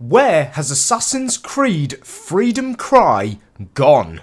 Where has Assassin's Creed Freedom Cry gone?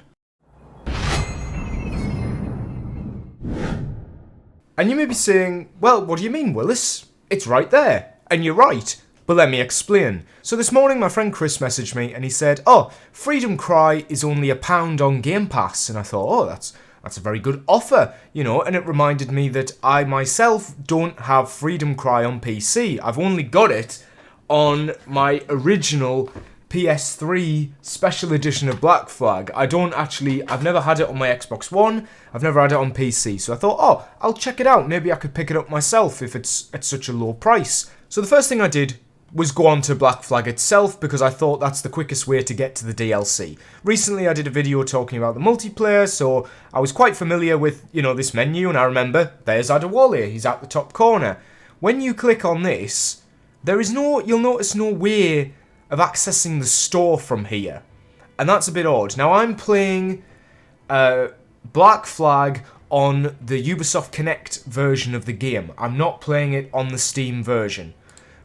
And you may be saying, well, what do you mean, Willis? It's right there. And you're right. But let me explain. So this morning my friend Chris messaged me and he said, oh, Freedom Cry is only £1 on Game Pass. And I thought, oh, that's a very good offer, you know, and it reminded me that I myself don't have Freedom Cry on PC. I've only got it on my original PS3 special edition of Black Flag. I've never had it on my Xbox One, I've never had it on PC, so I thought, oh, I'll check it out, maybe I could pick it up myself if it's at such a low price. So the first thing I did was go on to Black Flag itself, because I thought that's the quickest way to get to the DLC. Recently I did a video talking about the multiplayer, so I was quite familiar with, you know, this menu, and I remember, there's Adewale, he's at the top corner. When you click on this, you'll notice no way of accessing the store from here. And that's a bit odd. Now I'm playing Black Flag on the Ubisoft Connect version of the game. I'm not playing it on the Steam version.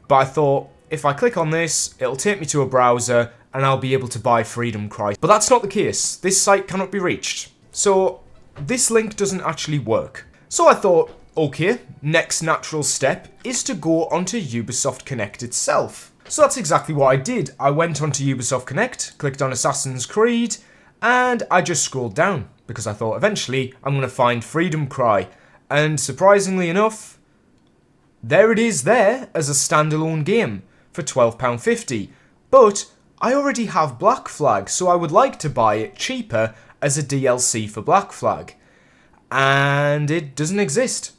But I thought, if I click on this, it'll take me to a browser and I'll be able to buy Freedom Cry. But that's not the case. This site cannot be reached. So this link doesn't actually work. So I thought, okay, next natural step is to go onto Ubisoft Connect itself. So that's exactly what I did. I went onto Ubisoft Connect, clicked on Assassin's Creed, and I just scrolled down because I thought eventually I'm going to find Freedom Cry. And surprisingly enough, there it is there as a standalone game for £12.50. But I already have Black Flag, so I would like to buy it cheaper as a DLC for Black Flag. And it doesn't exist.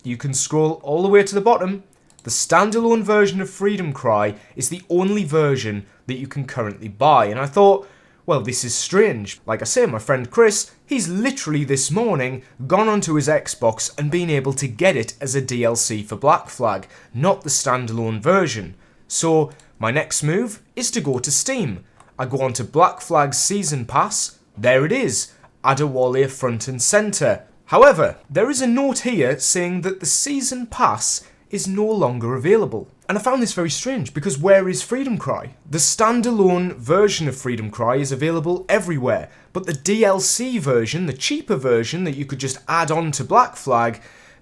You can scroll all the way to the bottom. The standalone version of Freedom Cry is the only version that you can currently buy. And I thought, well, this is strange. Like I say, my friend Chris, he's literally this morning gone onto his Xbox and been able to get it as a DLC for Black Flag, not the standalone version. So my next move is to go to Steam. I go onto Black Flag's Season Pass. There it is. Adewale front and centre. However, there is a note here saying that the Season Pass is no longer available. And I found this very strange, because where is Freedom Cry? The standalone version of Freedom Cry is available everywhere, but the DLC version, the cheaper version that you could just add on to Black Flag,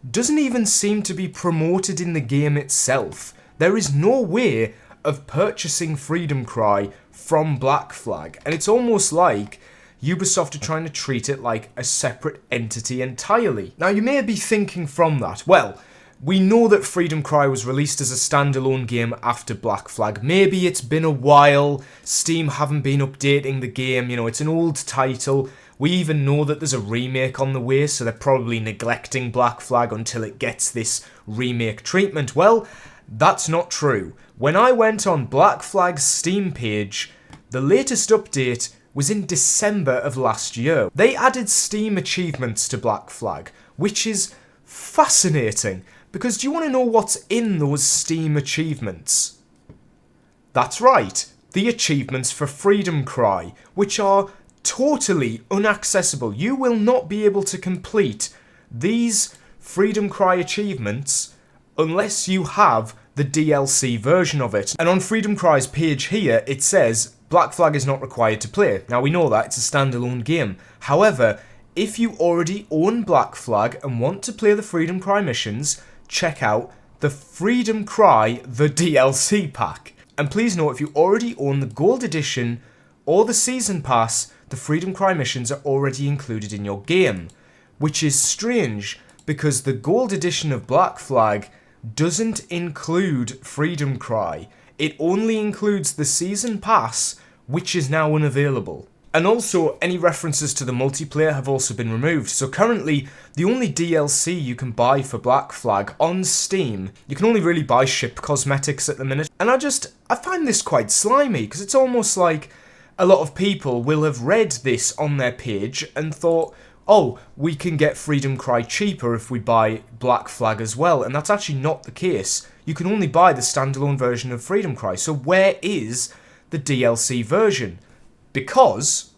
doesn't even seem to be promoted in the game itself. There is no way of purchasing Freedom Cry from Black Flag, and it's almost like Ubisoft are trying to treat it like a separate entity entirely. Now you may be thinking from that, well, we know that Freedom Cry was released as a standalone game after Black Flag. Maybe it's been a while, Steam haven't been updating the game, you know, it's an old title. We even know that there's a remake on the way, so they're probably neglecting Black Flag until it gets this remake treatment. Well, that's not true. When I went on Black Flag's Steam page, the latest update was in December of last year. They added Steam achievements to Black Flag, which is fascinating. Because do you want to know what's in those Steam achievements? That's right, the achievements for Freedom Cry, which are totally inaccessible. You will not be able to complete these Freedom Cry achievements unless you have the DLC version of it. And on Freedom Cry's page here, it says, Black Flag is not required to play. Now we know that, it's a standalone game. However, if you already own Black Flag and want to play the Freedom Cry missions, check out the Freedom Cry, the DLC pack. And please note, if you already own the Gold Edition or the Season Pass, the Freedom Cry missions are already included in your game. Which is strange, because the Gold Edition of Black Flag doesn't include Freedom Cry. It only includes the Season Pass, which is now unavailable. And also, any references to the multiplayer have also been removed. So currently, the only DLC you can buy for Black Flag on Steam, you can only really buy ship cosmetics at the minute. And I find this quite slimy, because it's almost like a lot of people will have read this on their page and thought, oh, we can get Freedom Cry cheaper if we buy Black Flag as well. And that's actually not the case. You can only buy the standalone version of Freedom Cry. So where is the DLC version? Because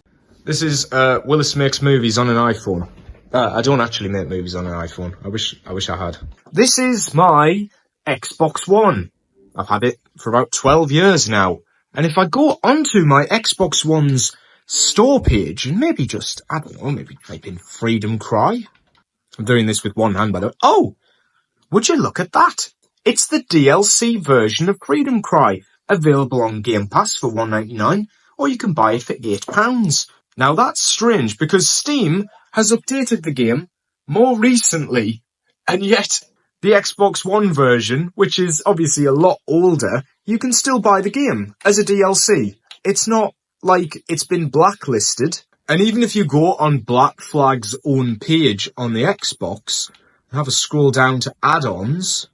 this is Willis makes movies on an iPhone. I don't actually make movies on an iPhone. I wish I had. This is my Xbox One. I've had it for about 12 years now. And if I go onto my Xbox One's store page and maybe just, I don't know, maybe type in Freedom Cry. I'm doing this with one hand, by the way. Oh, would you look at that? It's the DLC version of Freedom Cry, available on Game Pass for $1.99, or you can buy it for £8. Now that's strange, because Steam has updated the game more recently, and yet the Xbox One version, which is obviously a lot older, you can still buy the game as a DLC. It's not like it's been blacklisted. And even if you go on Black Flag's own page on the Xbox, have a scroll down to add-ons.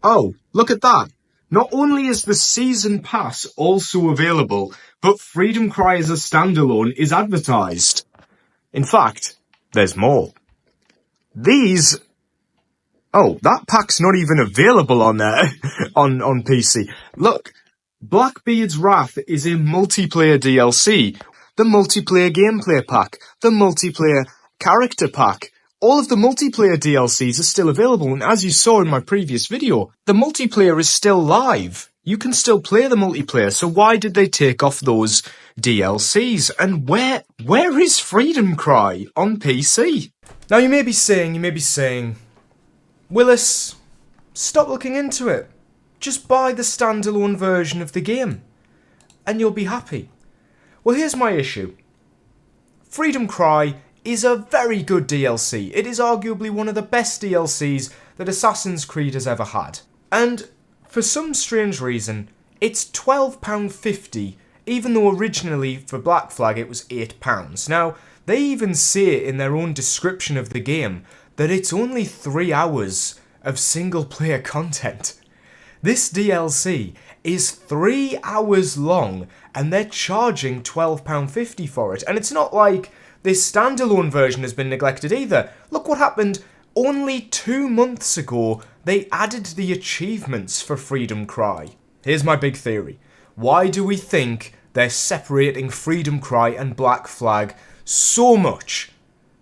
Oh, look at that. Not only is the Season Pass also available, but Freedom Cry as a standalone is advertised. In fact, there's more. These... Oh, that pack's not even available on there, on PC. Look, Blackbeard's Wrath is a multiplayer DLC. The multiplayer gameplay pack, the multiplayer character pack, all of the multiplayer DLCs are still available, and as you saw in my previous video, the multiplayer is still live. You can still play the multiplayer, so why did they take off those DLCs? And where is Freedom Cry on PC? Now you may be saying, Willis, stop looking into it. Just buy the standalone version of the game, and you'll be happy. Well, here's my issue. Freedom Cry is a very good DLC. It is arguably one of the best DLCs that Assassin's Creed has ever had. And for some strange reason, it's £12.50, even though originally for Black Flag it was £8. Now, they even say in their own description of the game that it's only 3 hours of single-player content. This DLC is 3 hours long, and they're charging £12.50 for it. And it's not like this standalone version has been neglected either. Look what happened. Only 2 months ago, they added the achievements for Freedom Cry. Here's my big theory. Why do we think they're separating Freedom Cry and Black Flag so much?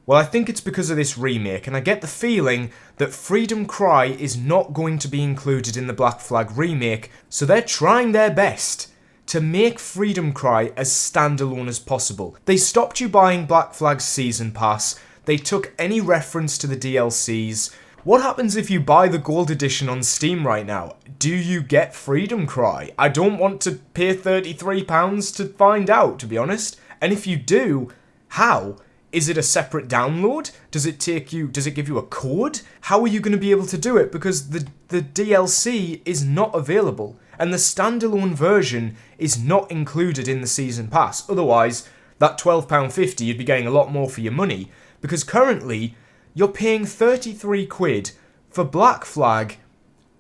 Well, I think it's because of this remake, and I get the feeling that Freedom Cry is not going to be included in the Black Flag remake, so they're trying their best to make Freedom Cry as standalone as possible. They stopped you buying Black Flag's Season Pass, they took any reference to the DLCs. What happens if you buy the Gold Edition on Steam right now? Do you get Freedom Cry? I don't want to pay £33 to find out, to be honest. And if you do, how? Is it a separate download? Does it give you a code? How are you going to be able to do it? Because the DLC is not available, and the standalone version is not included in the Season Pass. Otherwise, that £12.50, you'd be getting a lot more for your money, because currently, you're paying 33 quid for Black Flag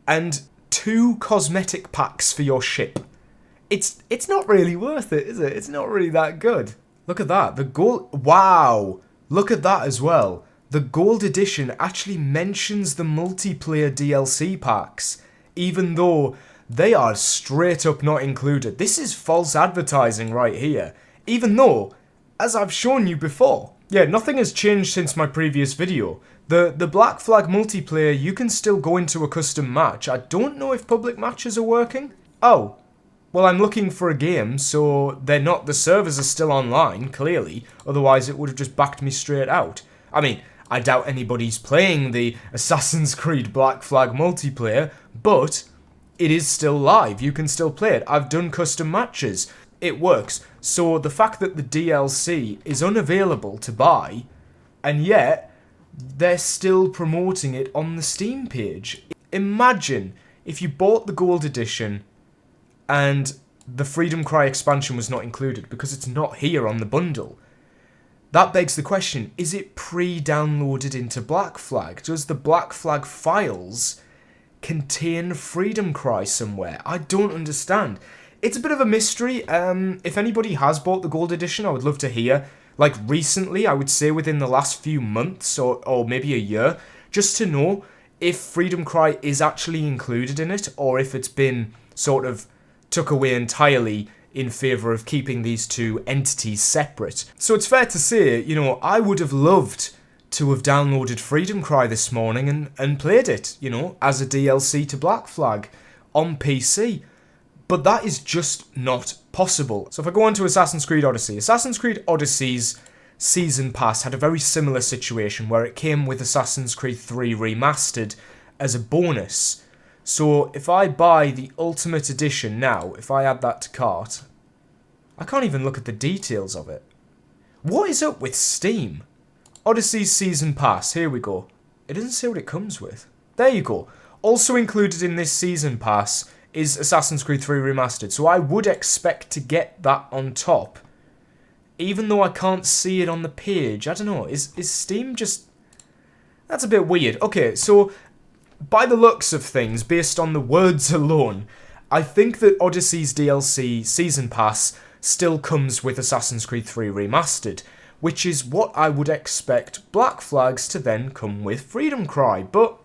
and 2 cosmetic packs for your ship. It's not really worth it, is it? It's not really that good. Look at that, the gold, wow, look at that as well. The Gold Edition actually mentions the multiplayer DLC packs, even though they are straight up not included. This is false advertising right here, even though, as I've shown you before, yeah, nothing has changed since my previous video. The Black Flag multiplayer, you can still go into a custom match. I don't know if public matches are working. Oh. Well, I'm looking for a game, so they're not, the servers are still online, clearly, otherwise it would have just backed me straight out. I mean, I doubt anybody's playing the Assassin's Creed Black Flag multiplayer, but it is still live, you can still play it. I've done custom matches, it works. So the fact that the DLC is unavailable to buy, and yet they're still promoting it on the Steam page. Imagine if you bought the Gold Edition and the Freedom Cry expansion was not included because it's not here on the bundle. That begs the question, is it pre-downloaded into Black Flag? Does the Black Flag files contain Freedom Cry somewhere? I don't understand. It's a bit of a mystery. If anybody has bought the Gold Edition, I would love to hear. Like recently, I would say within the last few months or maybe a year, just to know if Freedom Cry is actually included in it or if it's been sort of took away entirely in favour of keeping these two entities separate. So it's fair to say, you know, I would have loved to have downloaded Freedom Cry this morning and played it, you know, as a DLC to Black Flag on PC. But that is just not possible. So if I go on to Assassin's Creed Odyssey, Assassin's Creed Odyssey's Season Pass had a very similar situation where it came with Assassin's Creed 3 Remastered as a bonus. So if I buy the Ultimate Edition now, if I add that to cart, I can't even look at the details of it. What is up with Steam? Odyssey's Season Pass, here we go. It doesn't say what it comes with. There you go. Also included in this Season Pass is Assassin's Creed 3 Remastered, so I would expect to get that on top. Even though I can't see it on the page. I don't know, is Steam just... That's a bit weird. Okay, so by the looks of things, based on the words alone, I think that Odyssey's DLC Season Pass still comes with Assassin's Creed 3 Remastered, which is what I would expect Black Flags to then come with Freedom Cry, but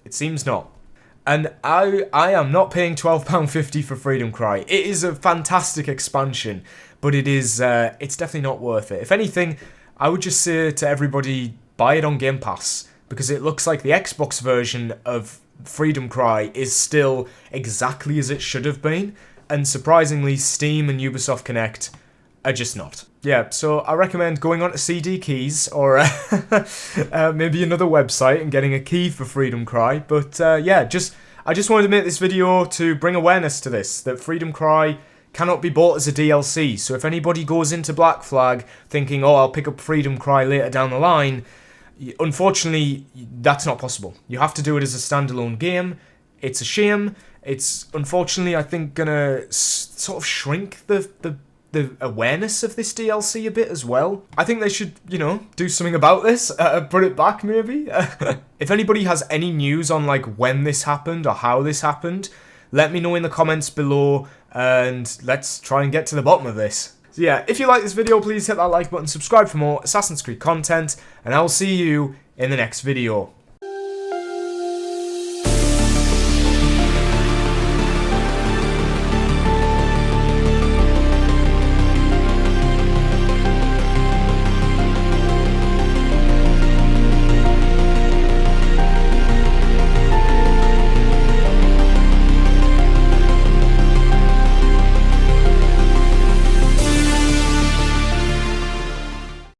it seems not. And I am not paying £12.50 for Freedom Cry. It is a fantastic expansion, but it's definitely not worth it. If anything, I would just say to everybody, buy it on Game Pass, because it looks like the Xbox version of Freedom Cry is still exactly as it should have been, and surprisingly, Steam and Ubisoft Connect are just not. Yeah, so I recommend going on to CD Keys or maybe another website and getting a key for Freedom Cry. But yeah, I just wanted to make this video to bring awareness to this, that Freedom Cry cannot be bought as a DLC. So if anybody goes into Black Flag thinking, oh, I'll pick up Freedom Cry later down the line, unfortunately, that's not possible. You have to do it as a standalone game. It's a shame. It's unfortunately, I think, gonna sort of shrink the awareness of this DLC a bit as well. I think they should, do something about this, put it back maybe. If anybody has any news on like when this happened or how this happened, let me know in the comments below and let's try and get to the bottom of this. So yeah, if you like this video, please hit that like button, subscribe for more Assassin's Creed content, and I'll see you in the next video.